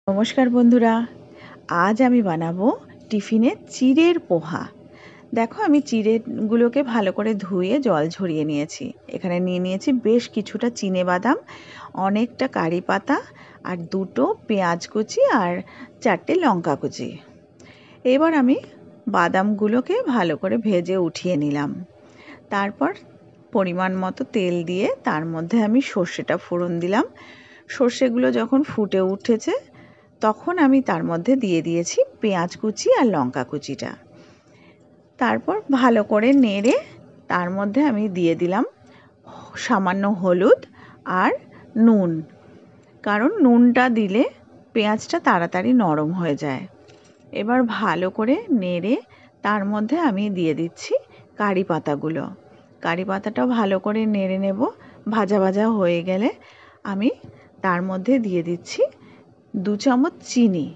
নমস্কার বন্ধুরা, আজ আমি বানাবো টিফিনে চিড়ের পোহা। দেখো, আমি চিড়েগুলোকে ভালো করে ধুয়ে জল ঝরিয়ে নিয়েছি। এখানে নিয়ে নিয়েছি বেশ কিছুটা চিনেবাদাম, অনেকটা কারি পাতা, আর দুটো পেঁয়াজ কুচি আর 4টে লঙ্কা কুচি। এবার আমি বাদামগুলোকে ভালো করে ভেজে উঠিয়ে নিলাম। তারপর পরিমাণ মতো তেল দিয়ে তার মধ্যে আমি সর্ষেটা ফোড়ন দিলাম। সর্ষেগুলো যখন ফুটে উঠেছে তখন আমি তার মধ্যে দিয়ে দিয়েছি পেঁয়াজ কুচি আর লঙ্কা কুচিটা। তারপর ভালো করে নেড়ে তার মধ্যে আমি দিয়ে দিলাম সামান্য হলুদ আর নুন, কারণ নুনটা দিলে পেঁয়াজটা তাড়াতাড়ি নরম হয়ে যায়। এবার ভালো করে নেড়ে তার মধ্যে আমি দিয়ে দিচ্ছি কারি পাতাগুলো। কারি পাতাটাও ভালো করে নেড়ে নেব। ভাজা ভাজা হয়ে গেলে আমি তার মধ্যে দিয়ে দিচ্ছি 2 চামচ চিনি।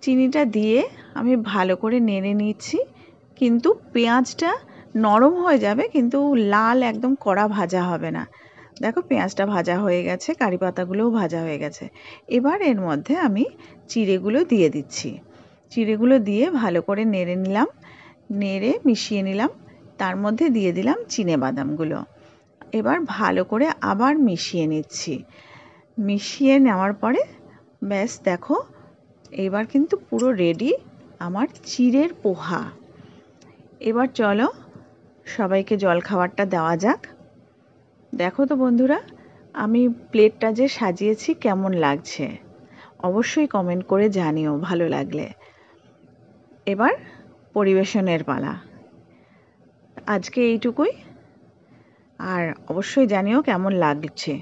চিনিটা দিয়ে আমি ভালো করে নেড়ে নিচ্ছি, কিন্তু পেঁয়াজটা নরম হয়ে যাবে, কিন্তু লাল একদম কড়া ভাজা হবে না। দেখো, পেঁয়াজটা ভাজা হয়ে গেছে, কারি পাতাগুলোও ভাজা হয়ে গেছে। এবার এর মধ্যে আমি চিড়েগুলো দিয়ে দিচ্ছি। চিড়েগুলো দিয়ে ভালো করে নেড়ে নিলাম, নেড়ে মিশিয়ে নিলাম। তার মধ্যে দিয়ে দিলাম চিনেবাদামগুলো। এবার ভালো করে আবার মিশিয়ে নিচ্ছি। মিশিয়ে নেওয়ার পরে ব্যাস দেখো, এবার কিন্তু পুরো রেডি আমার চিড়ের পোহা। এবার চলো সবাইকে জলখাবারটা দেওয়া যাক। দেখো তো বন্ধুরা, আমি প্লেটটা যে সাজিয়েছি কেমন লাগছে অবশ্যই কমেন্ট করে জানিও ভালো লাগলে। এবার পরিবেশনের পালা। আজকে এইটুকুই, আর অবশ্যই জানিও কেমন লাগছে।